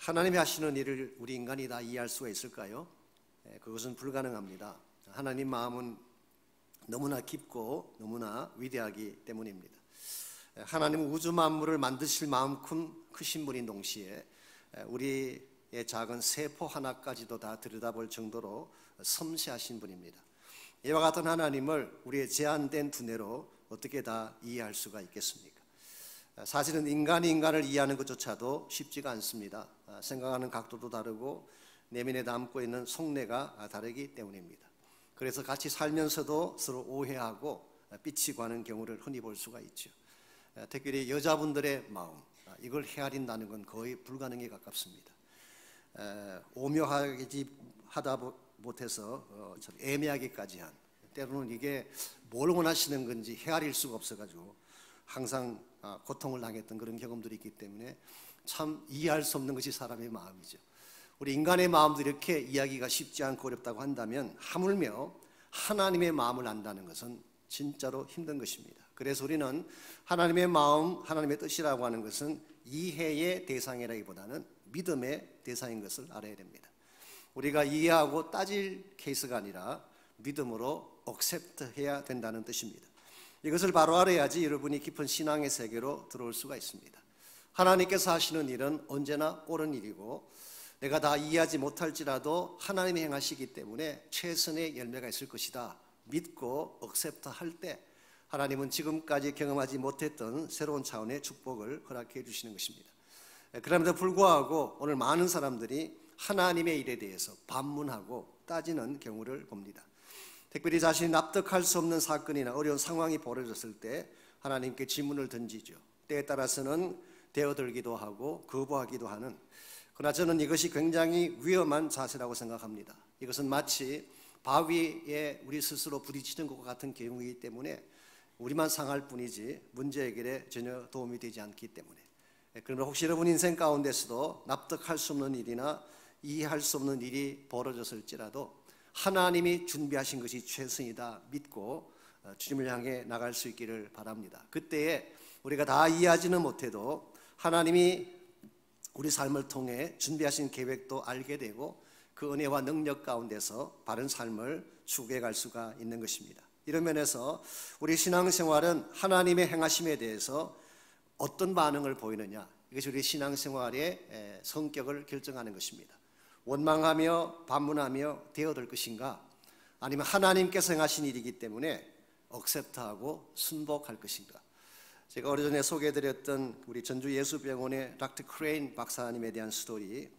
하나님이 하시는 일을 우리 인간이 다 이해할 수가 있을까요? 그것은 불가능합니다. 하나님 마음은 너무나 깊고 너무나 위대하기 때문입니다. 하나님은 우주 만물을 만드실 마음큼 크신 분인 동시에 우리의 작은 세포 하나까지도 다 들여다볼 정도로 섬세하신 분입니다. 이와 같은 하나님을 우리의 제한된 두뇌로 어떻게 다 이해할 수가 있겠습니까? 사실은 인간이 인간을 이해하는 것조차도 쉽지가 않습니다. 생각하는 각도도 다르고 내면에 담고 있는 속내가 다르기 때문입니다. 그래서 같이 살면서도 서로 오해하고 삐치고 하는 경우를 흔히 볼 수가 있죠. 특별히 여자분들의 마음, 이걸 헤아린다는 건 거의 불가능에 가깝습니다. 오묘하게 하다 못해서 애매하게까지 한, 때로는 이게 뭘 원하시는 건지 헤아릴 수가 없어가지고 항상 고통을 당했던 그런 경험들이 있기 때문에 참 이해할 수 없는 것이 사람의 마음이죠. 우리 인간의 마음도 이렇게 이해하기가 쉽지 않고 어렵다고 한다면 하물며 하나님의 마음을 안다는 것은 진짜로 힘든 것입니다. 그래서 우리는 하나님의 마음, 하나님의 뜻이라고 하는 것은 이해의 대상이라기보다는 믿음의 대상인 것을 알아야 됩니다. 우리가 이해하고 따질 케이스가 아니라 믿음으로 억셉트해야 된다는 뜻입니다. 이것을 바로 알아야지 여러분이 깊은 신앙의 세계로 들어올 수가 있습니다. 하나님께서 하시는 일은 언제나 옳은 일이고 내가 다 이해하지 못할지라도 하나님이 행하시기 때문에 최선의 열매가 있을 것이다 믿고 억셉트할 때 하나님은 지금까지 경험하지 못했던 새로운 차원의 축복을 허락해 주시는 것입니다. 그럼에도 불구하고 오늘 많은 사람들이 하나님의 일에 대해서 반문하고 따지는 경우를 봅니다. 특별히 자신이 납득할 수 없는 사건이나 어려운 상황이 벌어졌을 때 하나님께 질문을 던지죠. 때에 따라서는 대어들기도 하고 거부하기도 하는, 그러나 저는 이것이 굉장히 위험한 자세라고 생각합니다. 이것은 마치 바위에 우리 스스로 부딪히는 것과 같은 경우이기 때문에 우리만 상할 뿐이지 문제 해결에 전혀 도움이 되지 않기 때문에, 그러나 혹시 여러분 인생 가운데서도 납득할 수 없는 일이나 이해할 수 없는 일이 벌어졌을지라도 하나님이 준비하신 것이 최선이다 믿고 주님을 향해 나갈 수 있기를 바랍니다. 그때에 우리가 다 이해하지는 못해도 하나님이 우리 삶을 통해 준비하신 계획도 알게 되고 그 은혜와 능력 가운데서 바른 삶을 추구해 갈 수가 있는 것입니다. 이런 면에서 우리 신앙생활은 하나님의 행하심에 대해서 어떤 반응을 보이느냐, 이것이 우리 신앙생활의 성격을 결정하는 것입니다. 원망하며 반문하며 대어들 것인가, 아니면 하나님께서 행하신 일이기 때문에 억셉트하고 순복할 것인가. 제가 오래전에 소개해드렸던 우리 전주 예수병원의 닥터 크레인 박사님에 대한 스토리,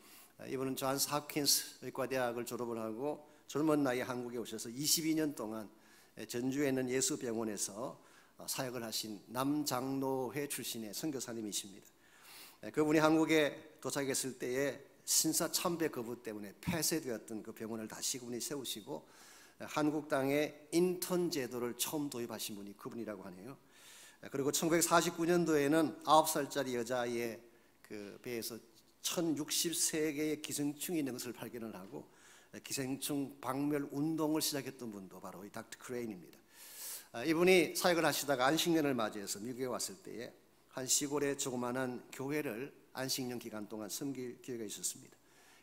이분은 존스 홉킨스 의과대학을 졸업을 하고 젊은 나이에 한국에 오셔서 22년 동안 전주에 있는 예수병원에서 사역을 하신 남장로회 출신의 선교사님이십니다. 그분이 한국에 도착했을 때에 신사참배 거부 때문에 폐쇄되었던 그 병원을 다시 그분이 세우시고 한국 땅에 인턴 제도를 처음 도입하신 분이 그분이라고 하네요. 그리고 1949년도에는 9살짜리 여자아이의 그 배에서 1063개의 기생충이 있는 것을 발견을 하고 기생충 박멸 운동을 시작했던 분도 바로 이 닥터 크레인입니다. 이분이 사역을 하시다가 안식년을 맞이해서 미국에 왔을 때에 한 시골의 조그마한 교회를 안식년 기간 동안 섬길 기회가 있었습니다.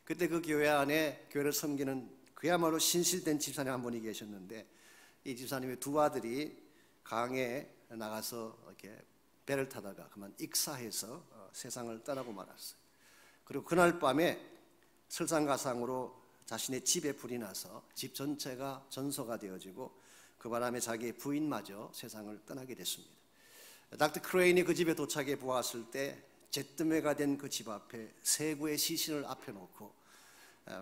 그때 그 교회 안에 교회를 섬기는 그야말로 신실된 집사님 한 분이 계셨는데, 이 집사님의 두 아들이 강에 나가서 이렇게 배를 타다가 그만 익사해서 세상을 떠나고 말았어요. 그리고 그날 밤에 설상가상으로 자신의 집에 불이 나서 집 전체가 전소가 되어지고 그 바람에 자기의 부인마저 세상을 떠나게 됐습니다. 닥터 크레인이 그 집에 도착해 보았을 때 잿더미가 된 그 집 앞에 세 구의 시신을 앞에 놓고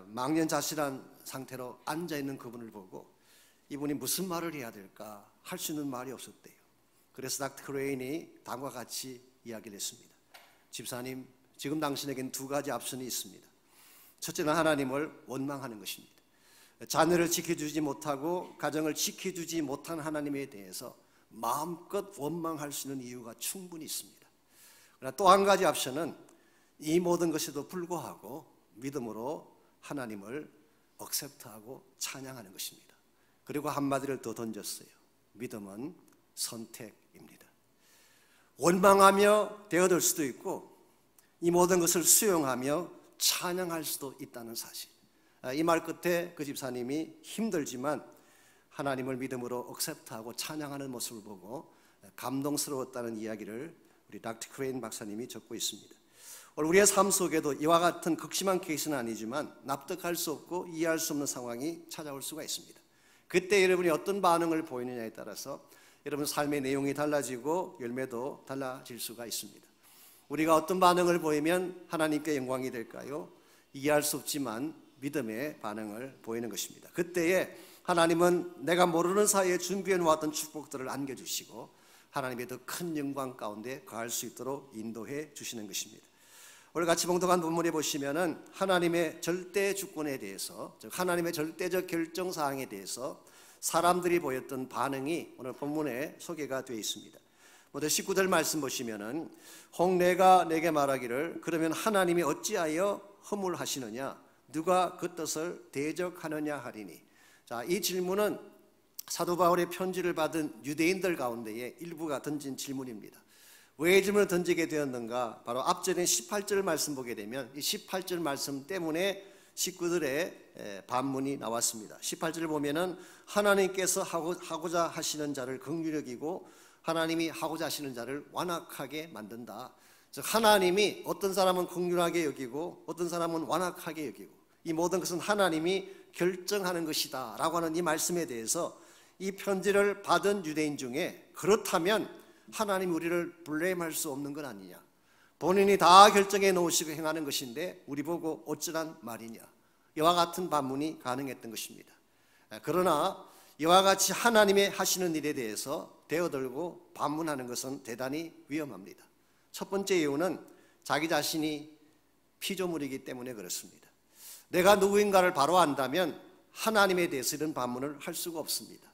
망연자실한 상태로 앉아있는 그분을 보고 이분이 무슨 말을 해야 될까 할 수 있는 말이 없었대요. 그래서 닥터 크레인이 다음과 같이 이야기를 했습니다. 집사님, 지금 당신에겐 두 가지 옵션이 있습니다. 첫째는 하나님을 원망하는 것입니다. 자녀를 지켜주지 못하고 가정을 지켜주지 못한 하나님에 대해서 마음껏 원망할 수 있는 이유가 충분히 있습니다. 그러나 또 한 가지 옵션은 이 모든 것에도 불구하고 믿음으로 하나님을 억셉트하고 찬양하는 것입니다. 그리고 한마디를 더 던졌어요. 믿음은 선택입니다. 원망하며 되어들 수도 있고 이 모든 것을 수용하며 찬양할 수도 있다는 사실. 이 말 끝에 그 집사님이 힘들지만 하나님을 믿음으로 억셉트하고 찬양하는 모습을 보고 감동스러웠다는 이야기를 우리 닥터 크레인 박사님이 적고 있습니다. 오늘 우리의 삶 속에도 이와 같은 극심한 케이스는 아니지만 납득할 수 없고 이해할 수 없는 상황이 찾아올 수가 있습니다. 그때 여러분이 어떤 반응을 보이느냐에 따라서 여러분 삶의 내용이 달라지고 열매도 달라질 수가 있습니다. 우리가 어떤 반응을 보이면 하나님께 영광이 될까요? 이해할 수 없지만 믿음의 반응을 보이는 것입니다. 그때에 하나님은 내가 모르는 사이에 준비해 놓았던 축복들을 안겨주시고 하나님의 더 큰 영광 가운데 거할 수 있도록 인도해 주시는 것입니다. 오늘 같이 봉독한 본문에 보시면은 하나님의 절대 주권에 대해서, 즉 하나님의 절대적 결정 사항에 대해서 사람들이 보였던 반응이 오늘 본문에 소개가 되어 있습니다. 먼저 19절 말씀 보시면은 혹 내가 내게 말하기를 그러면 하나님이 어찌하여 허물하시느냐 누가 그 뜻을 대적하느냐 하리니. 자, 이 질문은 사도 바울의 편지를 받은 유대인들 가운데에 일부가 던진 질문입니다. 왜 이 질문을 던지게 되었는가? 바로 앞전에 18절 말씀 보게 되면 이 18절 말씀 때문에 19절의 반문이 나왔습니다. 18절을 보면은 하나님께서 하고자 하시는 자를 긍휼히 여기고 하나님이 하고자 하시는 자를 완악하게 만든다. 즉 하나님이 어떤 사람은 긍휼하게 여기고 어떤 사람은 완악하게 여기고 이 모든 것은 하나님이 결정하는 것이다 라고 하는 이 말씀에 대해서 이 편지를 받은 유대인 중에 그렇다면 하나님이 우리를 블레임할 수 없는 건 아니냐, 본인이 다 결정해 놓으시고 행하는 것인데 우리 보고 어쩌란 말이냐, 이와 같은 반문이 가능했던 것입니다. 그러나 이와 같이 하나님의 하시는 일에 대해서 대어들고 반문하는 것은 대단히 위험합니다. 첫 번째 이유는 자기 자신이 피조물이기 때문에 그렇습니다. 내가 누구인가를 바로 안다면 하나님에 대해서 이런 반문을 할 수가 없습니다.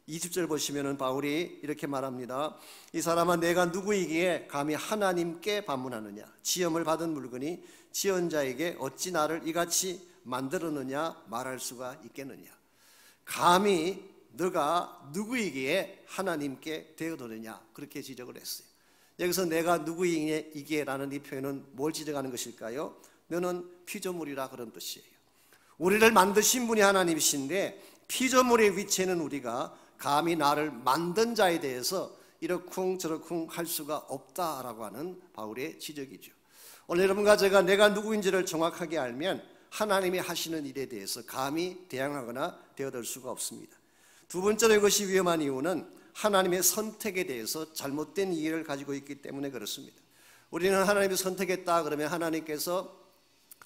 20절 보시면은 바울이 이렇게 말합니다. 이 사람아 내가 누구이기에 감히 하나님께 반문하느냐, 지음을 받은 물건이 지은 자에게 어찌 나를 이같이 만들었느냐 말할 수가 있겠느냐. 감히 너가 누구이기에 하나님께 대어도느냐, 그렇게 지적을 했어요. 여기서 내가 누구이기에 라는 이 표현은 뭘 지적하는 것일까요? 너는 피조물이라 그런 뜻이에요. 우리를 만드신 분이 하나님이신데 피조물의 위치에는 우리가 감히 나를 만든 자에 대해서 이러쿵 저러쿵 할 수가 없다라고 하는 바울의 지적이죠. 오늘 여러분과 제가 내가 누구인지를 정확하게 알면 하나님이 하시는 일에 대해서 감히 대항하거나 대어들 수가 없습니다. 두 번째로 이것이 위험한 이유는 하나님의 선택에 대해서 잘못된 이해를 가지고 있기 때문에 그렇습니다. 우리는 하나님이 선택했다 그러면 하나님께서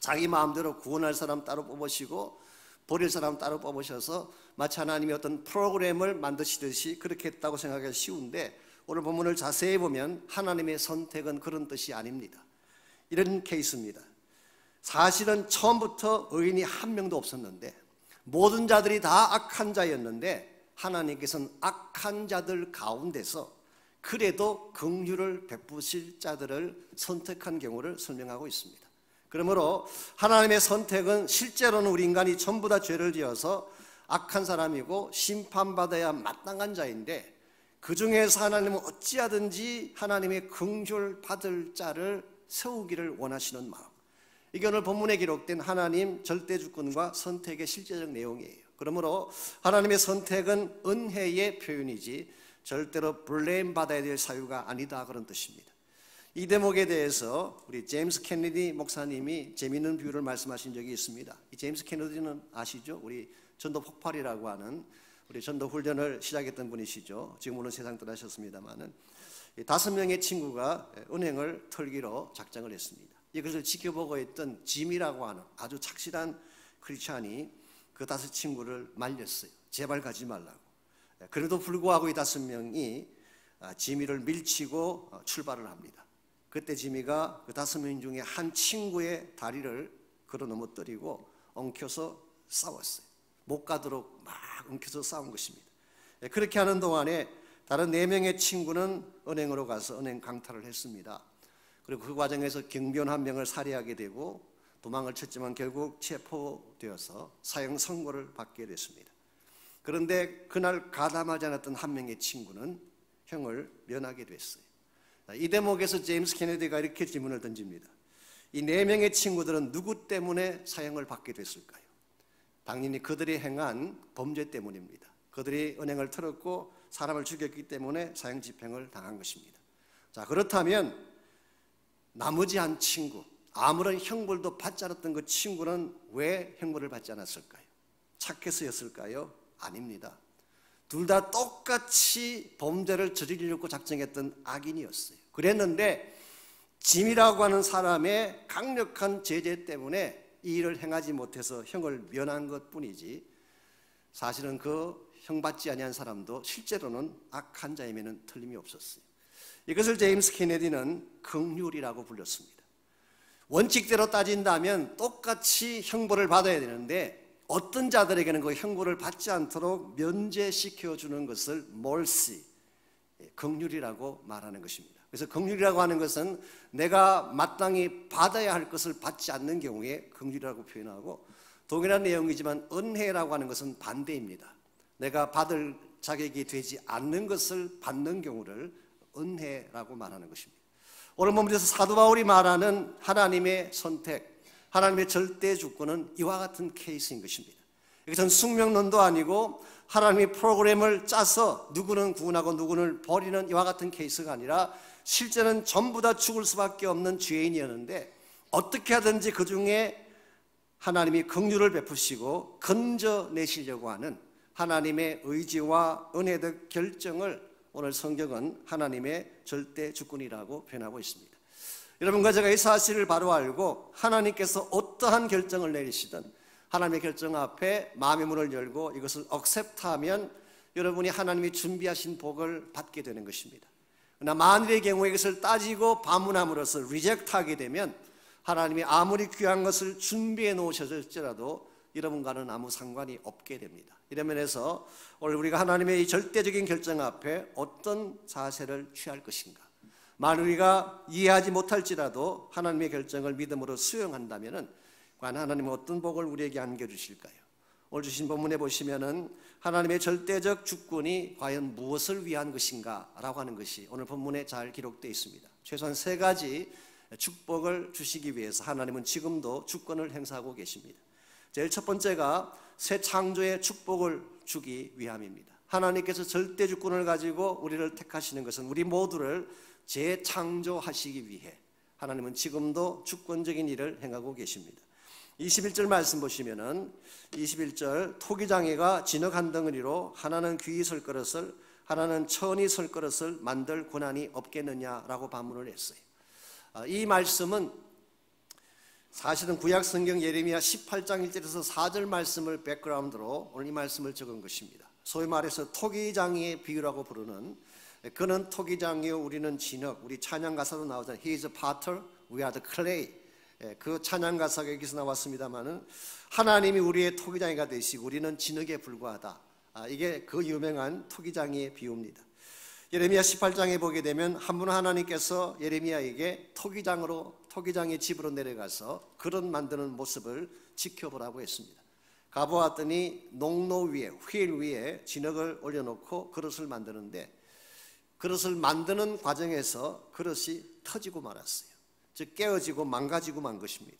자기 마음대로 구원할 사람 따로 뽑으시고 버릴 사람 따로 뽑으셔서 마치 하나님이 어떤 프로그램을 만드시듯이 그렇게 했다고 생각하기 쉬운데 오늘 본문을 자세히 보면 하나님의 선택은 그런 뜻이 아닙니다. 이런 케이스입니다. 사실은 처음부터 의인이 한 명도 없었는데 모든 자들이 다 악한 자였는데 하나님께서는 악한 자들 가운데서 그래도 긍휼을 베푸실 자들을 선택한 경우를 설명하고 있습니다. 그러므로 하나님의 선택은 실제로는 우리 인간이 전부 다 죄를 지어서 악한 사람이고 심판받아야 마땅한 자인데 그 중에서 하나님은 어찌하든지 하나님의 긍휼 받을 자를 세우기를 원하시는 마음, 이게 오늘 본문에 기록된 하나님 절대주권과 선택의 실제적 내용이에요. 그러므로 하나님의 선택은 은혜의 표현이지 절대로 블레임 받아야 될 사유가 아니다 그런 뜻입니다. 이 대목에 대해서 우리 제임스 케네디 목사님이 재미있는 비유를 말씀하신 적이 있습니다. 이 제임스 케네디는 아시죠? 우리 전도 폭발이라고 하는 우리 전도 훈련을 시작했던 분이시죠. 지금은 세상 떠나셨습니다만은 5명의 친구가 은행을 털기로 작정을 했습니다. 이것을 지켜보고 있던 짐이라고 하는 아주 착실한 크리스찬이 그 5 친구를 말렸어요. 제발 가지 말라고. 그래도 불구하고 이 5명이 지미를 밀치고 출발을 합니다. 그때 지미가 그 5명 중에 한 친구의 다리를 걸어 넘어뜨리고 엉켜서 싸웠어요. 못 가도록 막 엉켜서 싸운 것입니다. 그렇게 하는 동안에 다른 4명의 친구는 은행으로 가서 은행 강탈을 했습니다. 그리고 그 과정에서 경비원 1명을 살해하게 되고 도망을 쳤지만 결국 체포되어서 사형 선고를 받게 됐습니다. 그런데 그날 가담하지 않았던 1명의 친구는 형을 면하게 됐어요. 이 대목에서 제임스 케네디가 이렇게 질문을 던집니다. 이 4명의 친구들은 누구 때문에 사형을 받게 됐을까요? 당연히 그들이 행한 범죄 때문입니다. 그들이 은행을 털었고 사람을 죽였기 때문에 사형 집행을 당한 것입니다. 자, 그렇다면 나머지 한 친구, 아무런 형벌도 받지 않았던 그 친구는 왜 형벌을 받지 않았을까요? 착해서였을까요? 아닙니다. 둘 다 똑같이 범죄를 저지르려고 작정했던 악인이었어요. 그랬는데 짐이라고 하는 사람의 강력한 제재 때문에 이 일을 행하지 못해서 형을 면한 것뿐이지, 사실은 그 형 받지 아니한 사람도 실제로는 악한 자임에는 틀림이 없었어요. 이것을 제임스 케네디는 긍휼이라고 불렀습니다. 원칙대로 따진다면 똑같이 형벌을 받아야 되는데 어떤 자들에게는 그 형벌을 받지 않도록 면제시켜주는 것을 mercy, 긍휼이라고 말하는 것입니다. 그래서 긍휼이라고 하는 것은 내가 마땅히 받아야 할 것을 받지 않는 경우에 긍휼이라고 표현하고, 동일한 내용이지만 은혜라고 하는 것은 반대입니다. 내가 받을 자격이 되지 않는 것을 받는 경우를 은혜라고 말하는 것입니다. 오늘 본문에서 사도 바울이 말하는 하나님의 선택, 하나님의 절대 주권은 이와 같은 케이스인 것입니다. 이것은 숙명론도 아니고 하나님의 프로그램을 짜서 누구는 구원하고 누구는 버리는 이와 같은 케이스가 아니라 실제는 전부 다 죽을 수밖에 없는 죄인이었는데 어떻게 하든지 그 중에 하나님이 긍휼을 베푸시고 건져내시려고 하는 하나님의 의지와 은혜적 결정을 오늘 성경은 하나님의 절대 주권이라고 표현하고 있습니다. 여러분과 제가 이 사실을 바로 알고 하나님께서 어떠한 결정을 내리시든 하나님의 결정 앞에 마음의 문을 열고 이것을 accept하면 여러분이 하나님이 준비하신 복을 받게 되는 것입니다. 그러나 만일의 경우에 이것을 따지고 반문함으로써 reject하게 되면 하나님이 아무리 귀한 것을 준비해 놓으셨을지라도 여러분과는 아무 상관이 없게 됩니다. 이런 면에서 오늘 우리가 하나님의 이 절대적인 결정 앞에 어떤 자세를 취할 것인가, 만일 우리가 이해하지 못할지라도 하나님의 결정을 믿음으로 수용한다면 과연 하나님은 어떤 복을 우리에게 안겨주실까요? 오늘 주신 본문에 보시면은 하나님의 절대적 주권이 과연 무엇을 위한 것인가 라고 하는 것이 오늘 본문에 잘 기록되어 있습니다. 최소한 3가지 축복을 주시기 위해서 하나님은 지금도 주권을 행사하고 계십니다. 제일 첫 번째가 새 창조의 축복을 주기 위함입니다. 하나님께서 절대 주권을 가지고 우리를 택하시는 것은 우리 모두를 재창조하시기 위해 하나님은 지금도 주권적인 일을 행하고 계십니다. 21절 말씀 보시면은 21절 토기장애가 진흙 한 덩어리로 하나는 귀히 설 그릇을 하나는 천이 설 그릇을 만들 고난이 없겠느냐라고 반문을 했어요. 이 말씀은 사실은 구약 성경 예레미야 18장 1절에서 4절 말씀을 백그라운드로 오늘 이 말씀을 적은 것입니다. 소위 말해서 토기장이의 비유라고 부르는, 그는 토기장이요 우리는 진흙, 우리 찬양 가사도 나오잖아요. He is a potter, we are the clay. 그 찬양 가사가 여기서 나왔습니다만은 하나님이 우리의 토기장이가 되시고 우리는 진흙에 불과하다. 이게 그 유명한 토기장이의 비유입니다. 예레미야 18장에 보게 되면 한 분 하나님께서 예레미야에게 토기장의 집으로 내려가서 그릇 만드는 모습을 지켜보라고 했습니다. 가보았더니 농로 위에, 휠 위에 진흙을 올려놓고 그릇을 만드는데 그릇을 만드는 과정에서 그릇이 터지고 말았어요. 즉 깨어지고 망가지고 만 것입니다.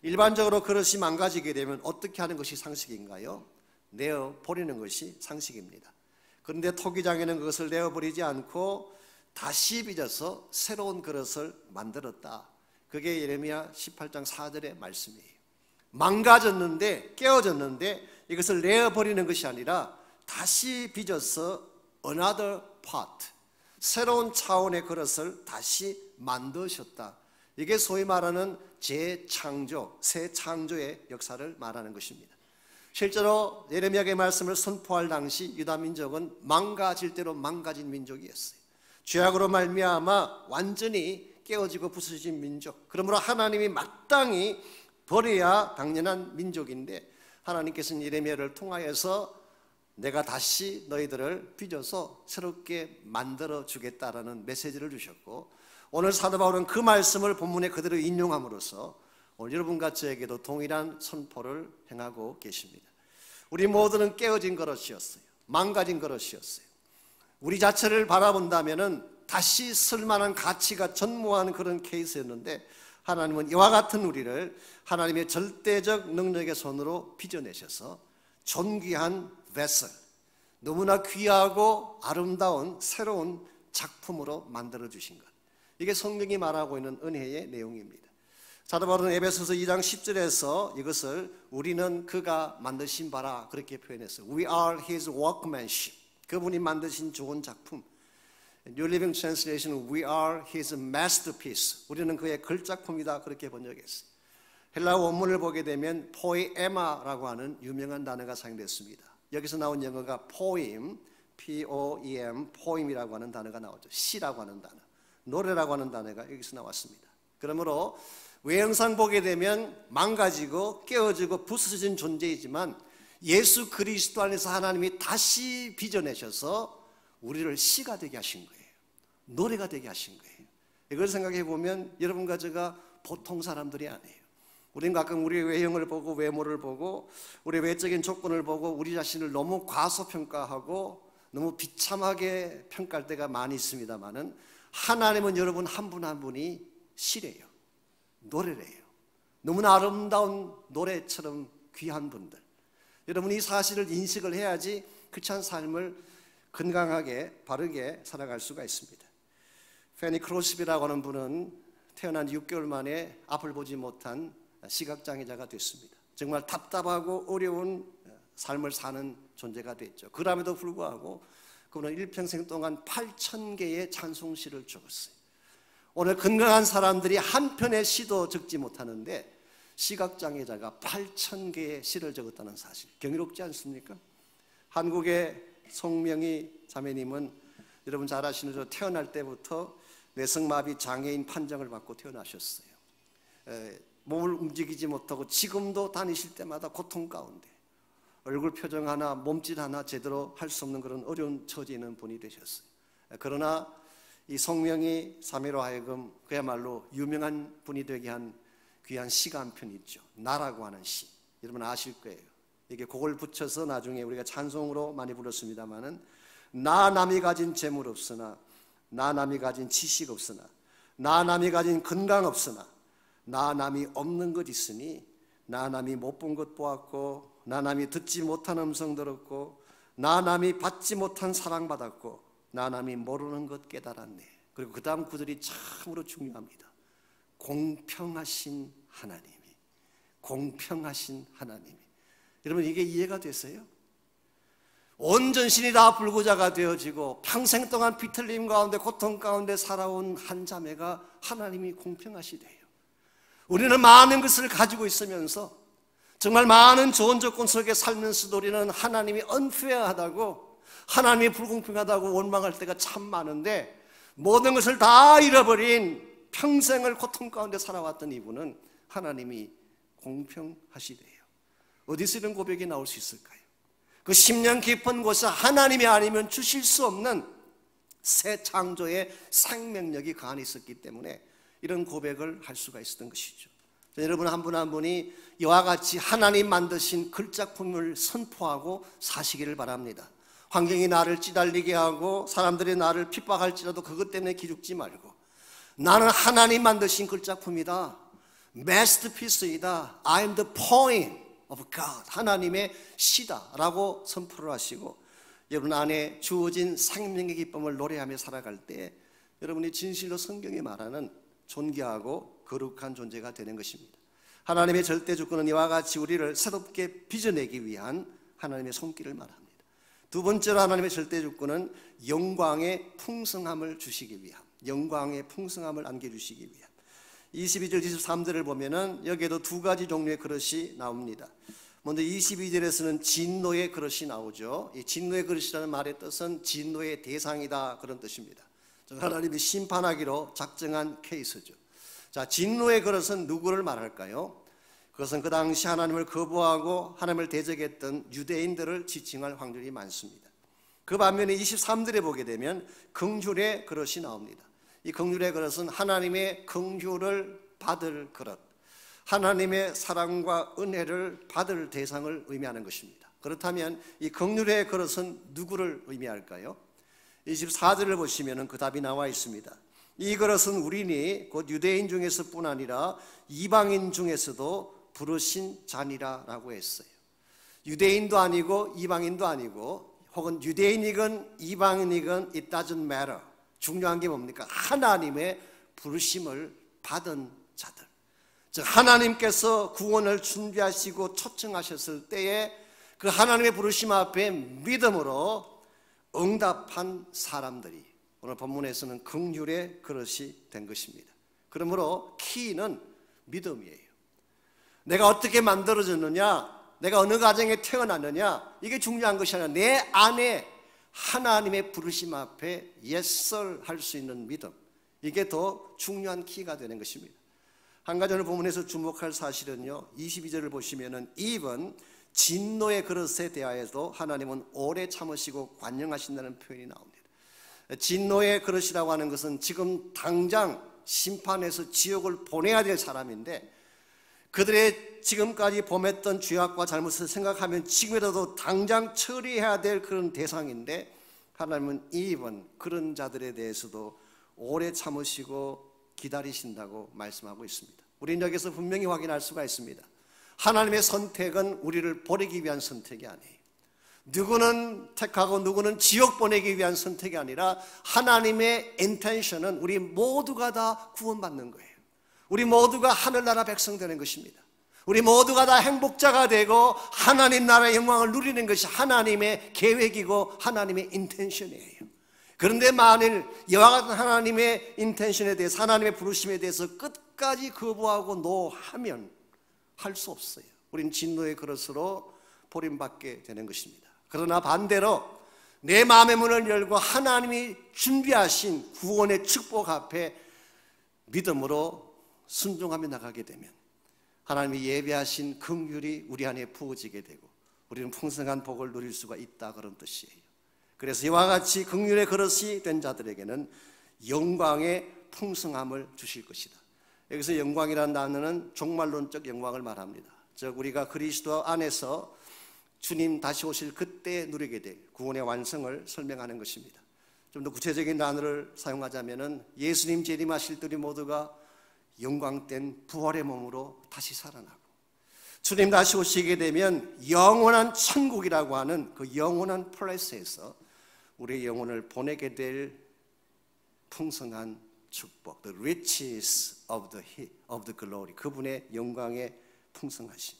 일반적으로 그릇이 망가지게 되면 어떻게 하는 것이 상식인가요? 내어 버리는 것이 상식입니다. 그런데 토기장에는 그것을 내어버리지 않고 다시 빚어서 새로운 그릇을 만들었다. 그게 예레미야 18장 4절의 말씀이에요. 망가졌는데, 깨어졌는데 이것을 내어버리는 것이 아니라 다시 빚어서 another pot, 새로운 차원의 그릇을 다시 만드셨다. 이게 소위 말하는 재창조, 새 창조의 역사를 말하는 것입니다. 실제로 예레미야의 말씀을 선포할 당시 유다 민족은 망가질 대로 망가진 민족이었어요. 죄악으로 말미암아 완전히 깨어지고 부서진 민족, 그러므로 하나님이 마땅히 버려야 당연한 민족인데 하나님께서는 예레미야를 통하여서 내가 다시 너희들을 빚어서 새롭게 만들어 주겠다라는 메시지를 주셨고, 오늘 사도 바울은 그 말씀을 본문에 그대로 인용함으로써 오늘 여러분과 저에게도 동일한 선포를 행하고 계십니다. 우리 모두는 깨어진 그릇이었어요. 망가진 그릇이었어요. 우리 자체를 바라본다면은 다시 쓸만한 가치가 전무한 그런 케이스였는데 하나님은 이와 같은 우리를 하나님의 절대적 능력의 손으로 빚어내셔서 존귀한 베슬, 너무나 귀하고 아름다운 새로운 작품으로 만들어 주신 것, 이게 성경이 말하고 있는 은혜의 내용입니다. 사도 바울은 에베소서 2장 10절에서 이것을 우리는 그가 만드신 바라 그렇게 표현했어요. We are his workmanship. 그분이 만드신 좋은 작품. New Living Translation, We are his masterpiece. 우리는 그의 걸작품이다 그렇게 번역했어요. 헬라어 원문을 보게 되면 poema라고 하는 유명한 단어가 사용됐습니다. 여기서 나온 영어가 poem, P-O-E-M, poem이라고 하는 단어가 나오죠. 시라고 하는 단어, 노래라고 하는 단어가 여기서 나왔습니다. 그러므로 외형상 보게 되면 망가지고 깨어지고 부서진 존재이지만 예수 그리스도 안에서 하나님이 다시 빚어내셔서 우리를 시가 되게 하신 거예요. 노래가 되게 하신 거예요. 이걸 생각해 보면 여러분과 제가 보통 사람들이 아니에요. 우리는 가끔 우리의 외형을 보고 외모를 보고 우리의 외적인 조건을 보고 우리 자신을 너무 과소평가하고 너무 비참하게 평가할 때가 많이 있습니다만은 하나님은 여러분 한 분 한 분이 시래요. 노래래요. 너무나 아름다운 노래처럼 귀한 분들. 여러분 이 사실을 인식을 해야지 크리스찬 삶을 건강하게 바르게 살아갈 수가 있습니다. 페니 크로스비라고 하는 분은 태어난 6개월 만에 앞을 보지 못한 시각장애자가 됐습니다. 정말 답답하고 어려운 삶을 사는 존재가 됐죠. 그럼에도 불구하고 그분은 일평생 동안 8,000개의 찬송시를 적었어요. 오늘 건강한 사람들이 한 편의 시도 적지 못하는데 시각장애자가 8,000개의 시를 적었다는 사실, 경이롭지 않습니까? 한국의 송명희 자매님은 여러분 잘 아시는 저 태어날 때부터 뇌성마비 장애인 판정을 받고 태어나셨어요. 몸을 움직이지 못하고 지금도 다니실 때마다 고통 가운데 얼굴 표정 하나, 몸짓 하나 제대로 할 수 없는 그런 어려운 처지에 있는 분이 되셨어요. 그러나 이 송명희 자매로 하여금 그야말로 유명한 분이 되게 한 귀한 시가 한 편 있죠. 나라고 하는 시. 여러분 아실 거예요. 이게 그걸 붙여서 나중에 우리가 찬송으로 많이 불렀습니다마는 나 남이 가진 재물 없으나 나 남이 가진 지식 없으나 나 남이 가진 건강 없으나 나 남이 없는 것 있으니 나 남이 못 본 것 보았고 나 남이 듣지 못한 음성 들었고 나 남이 받지 못한 사랑 받았고 나 남이 모르는 것 깨달았네. 그리고 그 다음 구절이 참으로 중요합니다. 공평하신 하나님이, 공평하신 하나님이. 여러분 이게 이해가 되세요? 온 전신이 다 불구자가 되어지고 평생 동안 비틀림 가운데 고통 가운데 살아온 한 자매가 하나님이 공평하시대요. 우리는 많은 것을 가지고 있으면서 정말 많은 좋은 조건 속에 살면서도 우리는 하나님이 unfair하다고, 하나님이 불공평하다고 원망할 때가 참 많은데 모든 것을 다 잃어버린 평생을 고통 가운데 살아왔던 이분은 하나님이 공평하시대요. 어디서 이런 고백이 나올 수 있을까요? 그 10년 깊은 곳에 하나님이 아니면 주실 수 없는 새 창조의 생명력이 그 안에 있었기 때문에 이런 고백을 할 수가 있었던 것이죠. 여러분 한 분 한 분이 이와 같이 하나님 만드신 글작품을 선포하고 사시기를 바랍니다. 환경이 나를 찌달리게 하고 사람들이 나를 핍박할지라도 그것 때문에 기죽지 말고 나는 하나님 만드신 글작품이다, 마스터피스이다, I am the poem of God, 하나님의 시다 라고 선포를 하시고 여러분 안에 주어진 생명의 기쁨을 노래하며 살아갈 때 여러분이 진실로 성경이 말하는 존귀하고 거룩한 존재가 되는 것입니다. 하나님의 절대 주권은 이와 같이 우리를 새롭게 빚어내기 위한 하나님의 손길을 말합니다. 두 번째로 하나님의 절대 주권은 영광의 풍성함을 주시기 위함, 영광의 풍성함을 안겨주시기 위함. 22절 23절을 보면은 여기에도 두 가지 종류의 그릇이 나옵니다. 먼저 22절에서는 진노의 그릇이 나오죠. 이 진노의 그릇이라는 말의 뜻은 진노의 대상이다 그런 뜻입니다. 하나님이 심판하기로 작정한 케이스죠. 자, 진노의 그릇은 누구를 말할까요? 그것은 그 당시 하나님을 거부하고 하나님을 대적했던 유대인들을 지칭할 확률이 많습니다. 그 반면에 23절에 보게 되면 긍휼의 그릇이 나옵니다. 이 긍휼의 그릇은 하나님의 긍휼을 받을 그릇, 하나님의 사랑과 은혜를 받을 대상을 의미하는 것입니다. 그렇다면 이 긍휼의 그릇은 누구를 의미할까요? 24절을 보시면 그 답이 나와 있습니다. 이 그릇은 우리니 곧 유대인 중에서뿐 아니라 이방인 중에서도 부르신 잔이라라고 했어요. 유대인도 아니고 이방인도 아니고 혹은 유대인이건 이방인이건 it doesn't matter. 중요한 게 뭡니까? 하나님의 부르심을 받은 자들. 즉 하나님께서 구원을 준비하시고 초청하셨을 때에 그 하나님의 부르심 앞에 믿음으로 응답한 사람들이 오늘 본문에서는 긍휼의 그릇이 된 것입니다. 그러므로 키는 믿음이에요. 내가 어떻게 만들어졌느냐, 내가 어느 가정에 태어났느냐, 이게 중요한 것이 아니라 내 안에 하나님의 부르심 앞에 yes sir 할 수 있는 믿음, 이게 더 중요한 키가 되는 것입니다. 한 가지 오늘 본문에서 주목할 사실은요, 22절을 보시면은 even 진노의 그릇에 대하여도 하나님은 오래 참으시고 관용하신다는 표현이 나옵니다. 진노의 그릇이라고 하는 것은 지금 당장 심판해서 지옥을 보내야 될 사람인데 그들의 지금까지 범했던 죄악과 잘못을 생각하면 지금이라도 당장 처리해야 될 그런 대상인데 하나님은 even 그런 자들에 대해서도 오래 참으시고 기다리신다고 말씀하고 있습니다. 우리는 여기서 분명히 확인할 수가 있습니다. 하나님의 선택은 우리를 버리기 위한 선택이 아니에요. 누구는 택하고 누구는 지옥 보내기 위한 선택이 아니라 하나님의 인텐션은 우리 모두가 다 구원받는 거예요. 우리 모두가 하늘나라 백성 되는 것입니다. 우리 모두가 다 행복자가 되고 하나님 나라의 영광을 누리는 것이 하나님의 계획이고 하나님의 인텐션이에요. 그런데 만일 이와 같은 하나님의 인텐션에 대해서, 하나님의 부르심에 대해서 끝까지 거부하고 노하면 할 수 없어요. 우린 진노의 그릇으로 버림받게 되는 것입니다. 그러나 반대로 내 마음의 문을 열고 하나님이 준비하신 구원의 축복 앞에 믿음으로 순종하며 나가게 되면 하나님이 예배하신 긍휼이 우리 안에 부어지게 되고 우리는 풍성한 복을 누릴 수가 있다, 그런 뜻이에요. 그래서 이와 같이 긍휼의 그릇이 된 자들에게는 영광의 풍성함을 주실 것이다. 여기서 영광이라는 단어는 종말론적 영광을 말합니다. 즉 우리가 그리스도 안에서 주님 다시 오실 그때 누리게 될 구원의 완성을 설명하는 것입니다. 좀 더 구체적인 단어를 사용하자면 예수님 재림하실 때리 모두가 영광된 부활의 몸으로 다시 살아나고 주님 다시 오시게 되면 영원한 천국이라고 하는 그 영원한 플레이스에서 우리의 영혼을 보내게 될 풍성한 축복, the riches of the glory, 그분의 영광의 풍성하심.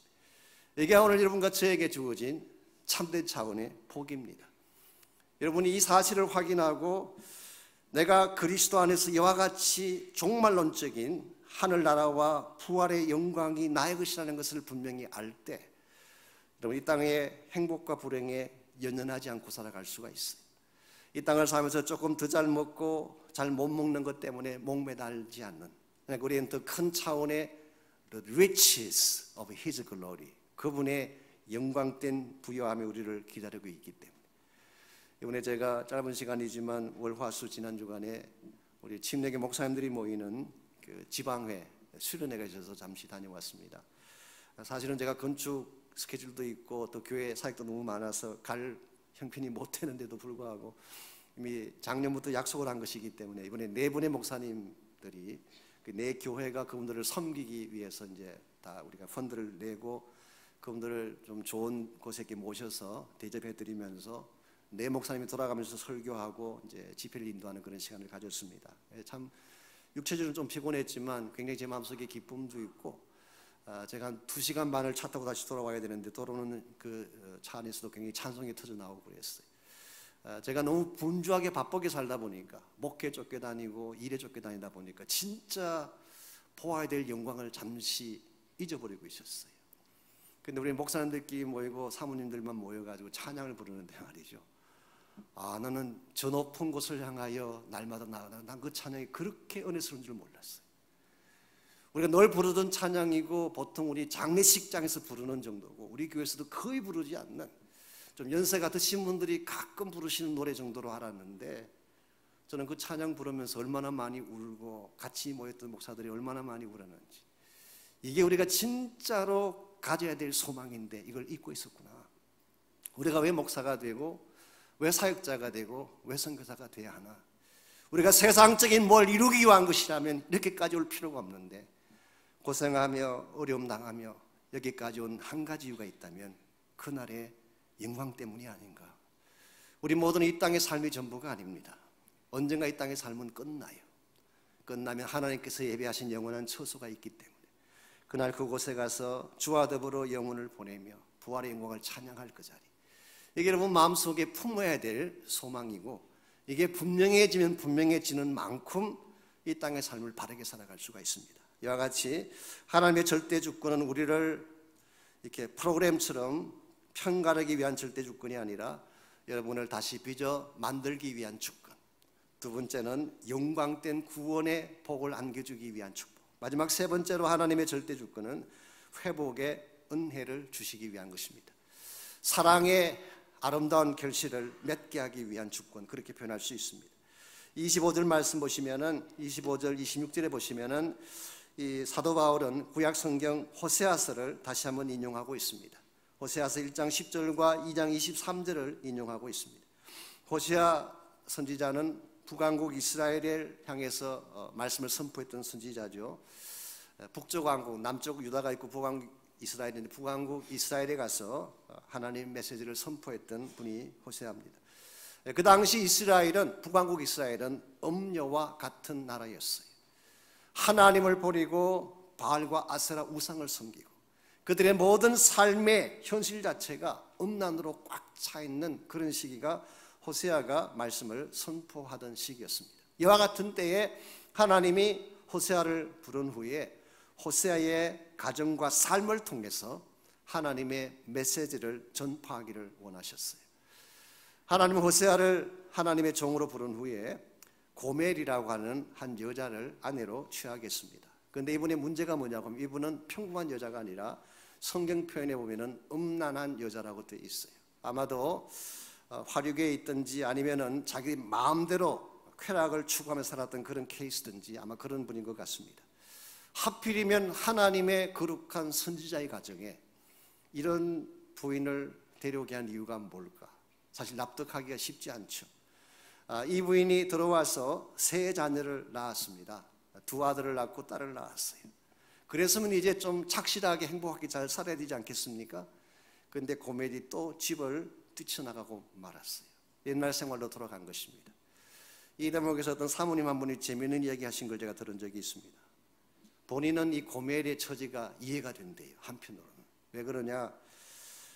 이게 오늘 여러분과 저에게 주어진 참된 차원의 복입니다. 여러분이 이 사실을 확인하고 내가 그리스도 안에서 이와 같이 종말론적인 하늘나라와 부활의 영광이 나의 것이라는 것을 분명히 알 때 여러분 이 땅의 행복과 불행에 연연하지 않고 살아갈 수가 있어요. 이 땅을 살면서 조금 더 잘 먹고 잘 못 먹는 것 때문에 목매달지 않는, 우리는 더 큰 차원의 the riches of His glory, 그분의 영광된 부여함이 우리를 기다리고 있기 때문에 이번에 제가 짧은 시간이지만 월화수 지난 주간에 우리 침례교 목사님들이 모이는 그 지방회 수련회가 있어서 잠시 다녀왔습니다. 사실은 제가 건축 스케줄도 있고 또 교회 사역도 너무 많아서 갈 형편이 못 되는데도 불구하고 이미 작년부터 약속을 한 것이기 때문에 이번에 네 분의 목사님들이 내 교회가 그분들을 섬기기 위해서 이제 다 우리가 펀드를 내고 그분들을 좀 좋은 곳에 모셔서 대접해 드리면서 네 목사님이 돌아가면서 설교하고 이제 집회를 인도하는 그런 시간을 가졌습니다. 참 육체적으로 좀 피곤했지만 굉장히 제 마음속에 기쁨도 있고 제가 한 2시간 반을 차 타고 다시 돌아와야 되는데 도로는 그 차 안에서도 굉장히 찬송이 터져 나오고 그랬어요. 제가 너무 분주하게 바쁘게 살다 보니까 목회 쫓겨다니고 일에 쫓겨다니다 보니까 진짜 보아야 될 영광을 잠시 잊어버리고 있었어요. 근데 우리 목사님들끼리 모이고 사모님들만 모여가지고 찬양을 부르는데 말이죠, 너는 저 높은 곳을 향하여 날마다 나아가, 난 그 찬양이 그렇게 은혜스러운 줄 몰랐어요. 우리가 늘 부르던 찬양이고 보통 우리 장례식장에서 부르는 정도고 우리 교회에서도 거의 부르지 않는 좀 연세가 드신 분들이 가끔 부르시는 노래 정도로 알았는데 저는 그 찬양 부르면서 얼마나 많이 울고 같이 모였던 목사들이 얼마나 많이 울었는지, 이게 우리가 진짜로 가져야 될 소망인데 이걸 잊고 있었구나. 우리가 왜 목사가 되고 왜 사역자가 되고 왜 선교사가 돼야 하나? 우리가 세상적인 뭘 이루기 위한 것이라면 이렇게까지 올 필요가 없는데 고생하며 어려움 당하며 여기까지 온 한 가지 이유가 있다면 그날의 영광 때문이 아닌가. 우리 모두는 이 땅의 삶이 전부가 아닙니다. 언젠가 이 땅의 삶은 끝나요. 끝나면 하나님께서 예비하신 영원한 처소가 있기 때문에 그날 그곳에 가서 주와 더불어 영혼을 보내며 부활의 영광을 찬양할 그 자리, 이게 여러분 마음속에 품어야 될 소망이고, 이게 분명해지면 분명해지는 만큼 이 땅의 삶을 바르게 살아갈 수가 있습니다. 이와 같이 하나님의 절대 주권은 우리를 이렇게 프로그램처럼 편가르기 위한 절대 주권이 아니라 여러분을 다시 빚어 만들기 위한 주권, 두 번째는 영광된 구원의 복을 안겨주기 위한 축복, 마지막 세 번째로 하나님의 절대 주권은 회복의 은혜를 주시기 위한 것입니다. 사랑의 아름다운 결실을 맺게 하기 위한 주권, 그렇게 표현할 수 있습니다. 25절 말씀 보시면은, 25절 26절에 보시면은 이 사도 바울은 구약 성경 호세아서를 다시 한번 인용하고 있습니다. 호세아서 1장 10절과 2장 23절을 인용하고 있습니다. 호세아 선지자는 북왕국 이스라엘을 향해서 말씀을 선포했던 선지자죠. 북쪽 왕국, 남쪽 유다가 있고 북왕국 이스라엘인데 북왕국 이스라엘에 가서 하나님 메시지를 선포했던 분이 호세아입니다. 그 당시 이스라엘은, 북왕국 이스라엘은 음녀와 같은 나라였어요. 하나님을 버리고 바알과 아세라 우상을 섬기고 그들의 모든 삶의 현실 자체가 음란으로 꽉 차 있는 그런 시기가 호세아가 말씀을 선포하던 시기였습니다. 이와 같은 때에 하나님이 호세아를 부른 후에 호세아의 가정과 삶을 통해서 하나님의 메시지를 전파하기를 원하셨어요. 하나님은 호세아를 하나님의 종으로 부른 후에 고멜이라고 하는 한 여자를 아내로 취하겠습니다. 그런데 이분의 문제가 뭐냐고 하면 이분은 평범한 여자가 아니라 성경 표현에 보면은 음란한 여자라고 되어 있어요. 아마도 화류계에 있든지 아니면은 자기 마음대로 쾌락을 추구하며 살았던 그런 케이스든지 아마 그런 분인 것 같습니다. 하필이면 하나님의 거룩한 선지자의 가정에 이런 부인을 데려오게 한 이유가 뭘까? 사실 납득하기가 쉽지 않죠. 이 부인이 들어와서 세 자녀를 낳았습니다. 두 아들을 낳고 딸을 낳았어요. 그랬으면 이제 좀 착실하게 행복하게 잘 살아야 되지 않겠습니까? 그런데 고멜이 또 집을 뛰쳐나가고 말았어요. 옛날 생활로 돌아간 것입니다. 이 대목에서 어떤 사모님 한 분이 재미있는 이야기 하신 걸 제가 들은 적이 있습니다. 본인은 이 고멜의 처지가 이해가 된대요. 한편으로는. 왜 그러냐,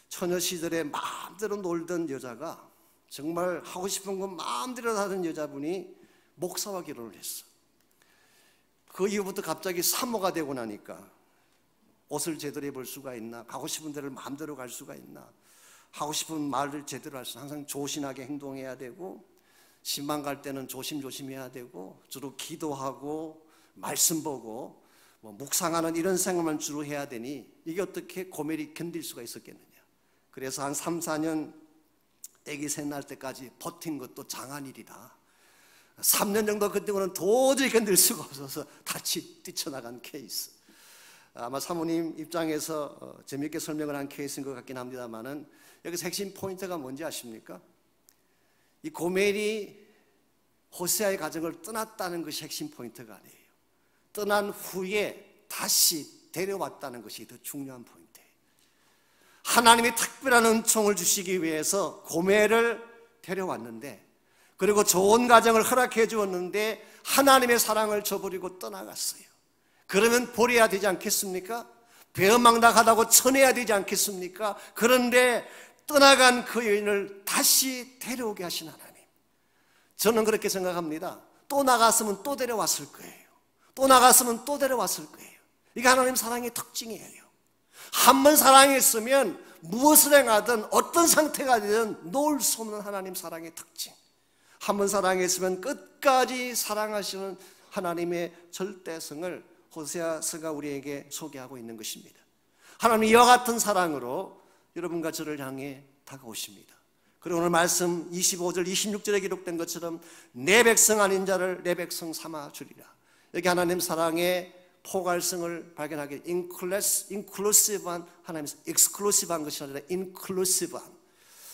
처녀 시절에 마음대로 놀던 여자가, 정말 하고 싶은 건 마음대로 하던 여자분이 목사와 결혼을 했어. 그 이후부터 갑자기 산모가 되고 나니까 옷을 제대로 입을 수가 있나, 가고 싶은 데를 마음대로 갈 수가 있나, 하고 싶은 말을 제대로 할 수, 항상 조신하게 행동해야 되고, 신방 갈 때는 조심조심해야 되고, 주로 기도하고 말씀 보고 묵상하는 이런 생활만 주로 해야 되니 이게 어떻게 고멜이 견딜 수가 있었겠느냐. 그래서 한 3, 4년 아기 셋 낳을 때까지 버틴 것도 장한일이다. 3년 정도 그때는 도저히 견딜 수가 없어서 다시 뛰쳐나간 케이스. 아마 사모님 입장에서 재미있게 설명을 한 케이스인 것 같긴 합니다만은, 여기서 핵심 포인트가 뭔지 아십니까? 이 고멜이 호세아의 가정을 떠났다는 것이 핵심 포인트가 아니에요. 떠난 후에 다시 데려왔다는 것이 더 중요한 포인트예요. 하나님이 특별한 은총을 주시기 위해서 고멜을 데려왔는데, 그리고 좋은 가정을 허락해 주었는데 하나님의 사랑을 저버리고 떠나갔어요. 그러면 버려야 되지 않겠습니까? 배은망덕하다고 쳐내야 되지 않겠습니까? 그런데 떠나간 그 여인을 다시 데려오게 하신 하나님, 저는 그렇게 생각합니다. 또 나갔으면 또 데려왔을 거예요. 또 나갔으면 또 데려왔을 거예요. 이게 하나님 사랑의 특징이에요. 한 번 사랑했으면 무엇을 행하든 어떤 상태가 되든 놓을 수 없는 하나님 사랑의 특징. 한 번 사랑했으면 끝까지 사랑하시는 하나님의 절대성을 호세아서가 우리에게 소개하고 있는 것입니다. 하나님 이와 같은 사랑으로 여러분과 저를 향해 다가오십니다. 그리고 오늘 말씀 25절 26절에 기록된 것처럼 내 백성 아닌 자를 내 백성 삼아 주리라. 여기 하나님 사랑의 포괄성을 발견하게, 인클루시브한 하나님, 익스클루시브한 것이 아니라 인클루시브한,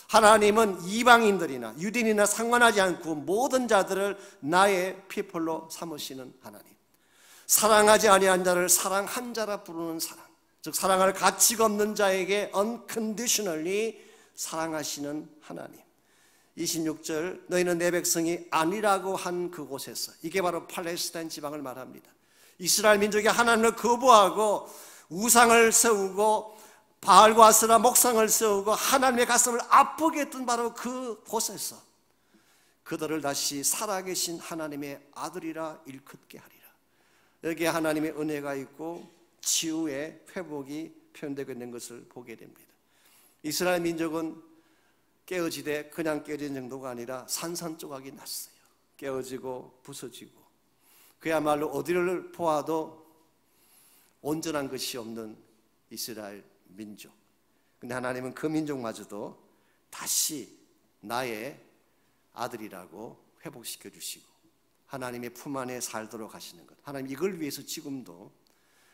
하나님은 이방인들이나 유대인이나 상관하지 않고 모든 자들을 나의 피플로 삼으시는 하나님. 사랑하지 아니한 자를 사랑한 자라 부르는 사랑, 즉 사랑할 가치가 없는 자에게 unconditionally 사랑하시는 하나님. 26절, 너희는 내 백성이 아니라고 한 그곳에서, 이게 바로 팔레스타인 지방을 말합니다. 이스라엘 민족이 하나님을 거부하고 우상을 세우고 바알과 아스라 목상을 세우고 하나님의 가슴을 아프게 했던 바로 그곳에서 그들을 다시 살아계신 하나님의 아들이라 일컫게 하리라. 여기에 하나님의 은혜가 있고 치유의 회복이 표현되고 있는 것을 보게 됩니다. 이스라엘 민족은 깨어지되 그냥 깨어진 정도가 아니라 산산조각이 났어요. 깨어지고 부서지고 그야말로 어디를 보아도 온전한 것이 없는 이스라엘 민족. 근데 하나님은 그 민족마저도 다시 나의 아들이라고 회복시켜 주시고 하나님의 품 안에 살도록 하시는 것. 하나님 이걸 위해서 지금도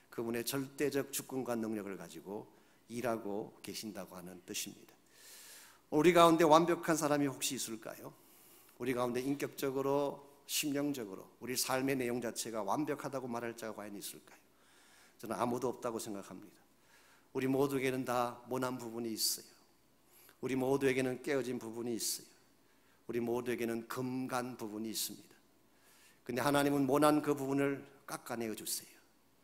그분의 절대적 주권과 능력을 가지고 일하고 계신다고 하는 뜻입니다. 우리 가운데 완벽한 사람이 혹시 있을까요? 우리 가운데 인격적으로, 심령적으로 우리 삶의 내용 자체가 완벽하다고 말할 자가 과연 있을까요? 저는 아무도 없다고 생각합니다. 우리 모두에게는 다 모난 부분이 있어요. 우리 모두에게는 깨어진 부분이 있어요. 우리 모두에게는 금간 부분이 있습니다. 근데 하나님은 모난 그 부분을 깎아내어 주세요.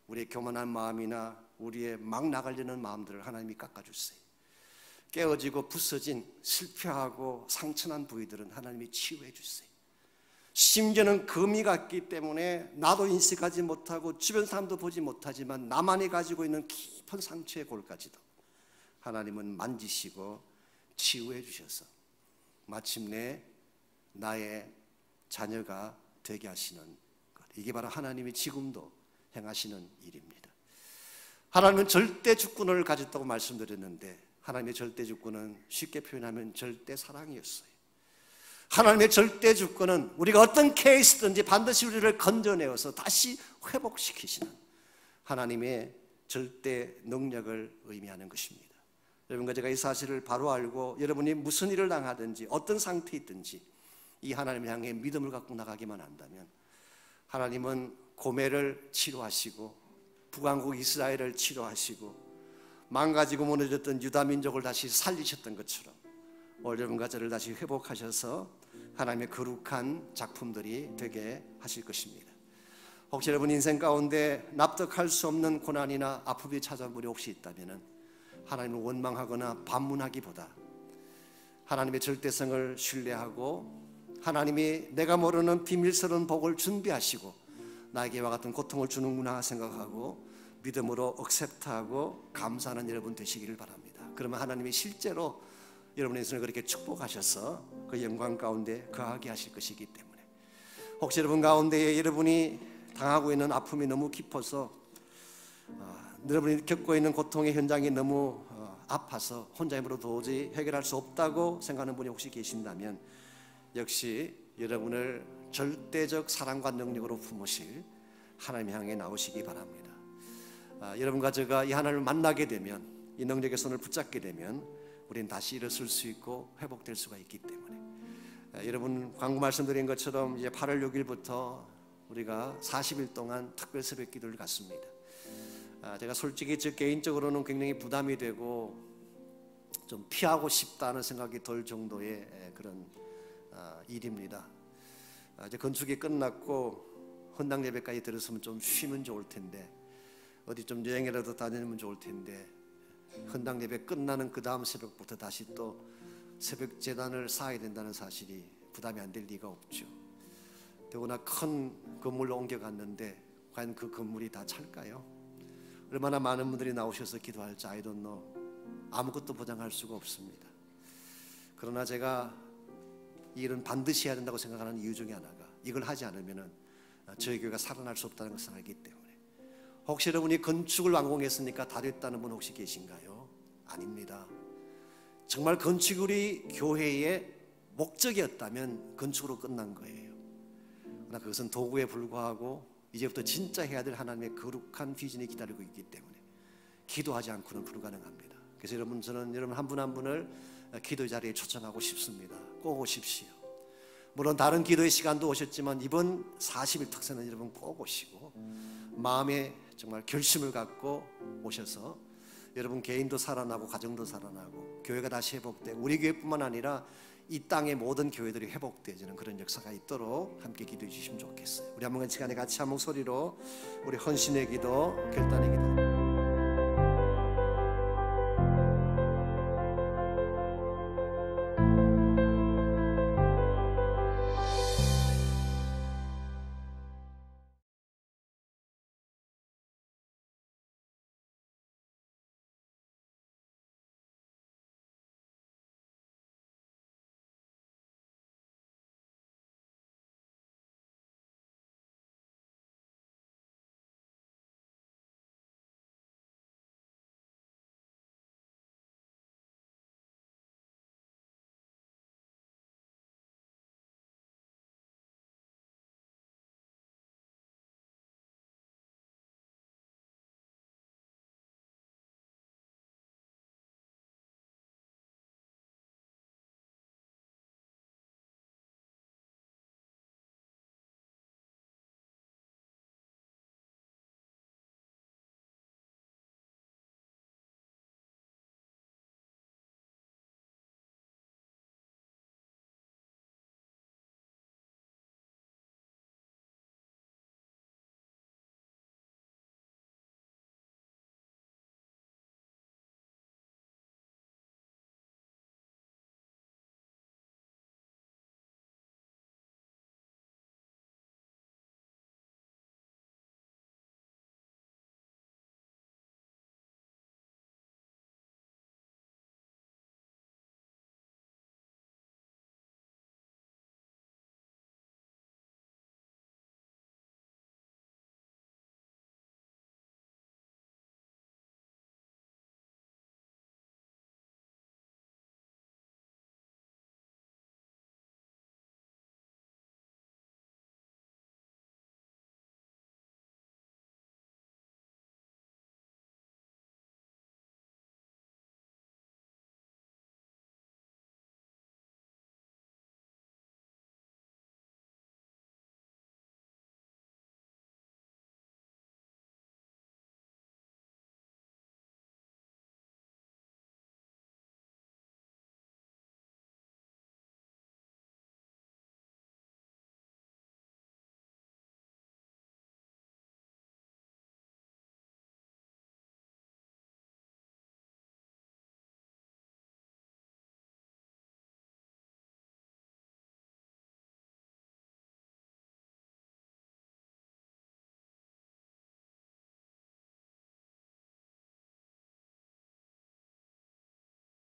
우리의 교만한 마음이나 우리의 막 나가려는 마음들을 하나님이 깎아주세요. 깨어지고 부서진 실패하고 상처난 부위들은 하나님이 치유해 주세요. 심지어는 금이 갔기 때문에 나도 인식하지 못하고 주변 사람도 보지 못하지만 나만이 가지고 있는 깊은 상처의 골까지도 하나님은 만지시고 치유해 주셔서 마침내 나의 자녀가 되게 하시는 것. 이게 바로 하나님이 지금도 행하시는 일입니다. 하나님은 절대 주권을 가졌다고 말씀드렸는데 하나님의 절대 주권은 쉽게 표현하면 절대 사랑이었어요. 하나님의 절대 주권은 우리가 어떤 케이스든지 반드시 우리를 건져내어서 다시 회복시키시는 하나님의 절대 능력을 의미하는 것입니다. 여러분과 제가 이 사실을 바로 알고 여러분이 무슨 일을 당하든지 어떤 상태에 있든지 이 하나님을 향해 믿음을 갖고 나가기만 한다면 하나님은 고멜을 치료하시고 북왕국 이스라엘을 치료하시고 망가지고 무너졌던 유다 민족을 다시 살리셨던 것처럼 오늘 여러분과 저를 다시 회복하셔서 하나님의 거룩한 작품들이 되게 하실 것입니다. 혹시 여러분 인생 가운데 납득할 수 없는 고난이나 아픔이 찾아온 분이 혹시 있다면 하나님을 원망하거나 반문하기보다 하나님의 절대성을 신뢰하고 하나님이 내가 모르는 비밀스러운 복을 준비하시고 나에게 이와 같은 고통을 주는구나 생각하고 믿음으로 억셉트하고 감사하는 여러분 되시기를 바랍니다. 그러면 하나님이 실제로 여러분의 인생을 그렇게 축복하셔서 그 영광 가운데 거하게 하실 것이기 때문에 혹시 여러분 가운데 여러분이 당하고 있는 아픔이 너무 깊어서 여러분이 겪고 있는 고통의 현장이 너무 아파서 혼자 힘으로 도저히 해결할 수 없다고 생각하는 분이 혹시 계신다면 역시 여러분을 절대적 사랑과 능력으로 품으실 하나님 향해 나오시기 바랍니다. 여러분과 제가 이 하나님을 만나게 되면 이 능력의 손을 붙잡게 되면 우리는 다시 일어설 수 있고 회복될 수가 있기 때문에 여러분 광고 말씀드린 것처럼 이제 8월 6일부터 우리가 40일 동안 특별 새벽 기도를 갖습니다. 제가 솔직히 저 개인적으로는 굉장히 부담이 되고 좀 피하고 싶다는 생각이 들 정도의 그런 일입니다. 이제 건축이 끝났고 헌당 예배까지 들었으면 좀 쉬면 좋을 텐데 어디 좀 여행이라도 다니면 좋을 텐데 헌당 예배 끝나는 그 다음 새벽부터 다시 또 새벽 제단을 쌓아야 된다는 사실이 부담이 안 될 리가 없죠. 더구나 큰 건물로 옮겨갔는데 과연 그 건물이 다 찰까요? 얼마나 많은 분들이 나오셔서 기도할지 I don't know. 아무것도 보장할 수가 없습니다. 그러나 제가 이 일은 반드시 해야 된다고 생각하는 이유 중에 하나가 이걸 하지 않으면 저희 교회가 살아날 수 없다는 것을 알기 때문에 혹시 여러분이 건축을 완공했으니까 다 됐다는 분 혹시 계신가요? 아닙니다. 정말 건축이 우리 교회의 목적이었다면 건축으로 끝난 거예요. 그러나 그것은 도구에 불과하고 이제부터 진짜 해야 될 하나님의 거룩한 비전이 기다리고 있기 때문에 기도하지 않고는 불가능합니다. 그래서 여러분 저는 여러분 한 분 한 분을 기도 자리에 초청하고 싶습니다. 꼭 오십시오. 물론 다른 기도의 시간도 오셨지만 이번 40일 특세는 여러분 꼭 오시고 마음에 정말 결심을 갖고 오셔서 여러분 개인도 살아나고 가정도 살아나고 교회가 다시 회복되고 우리 교회뿐만 아니라 이 땅의 모든 교회들이 회복되어지는 그런 역사가 있도록 함께 기도해 주시면 좋겠어요. 우리 한번 시간에 같이 한 목소리로 우리 헌신의 기도, 결단의 기도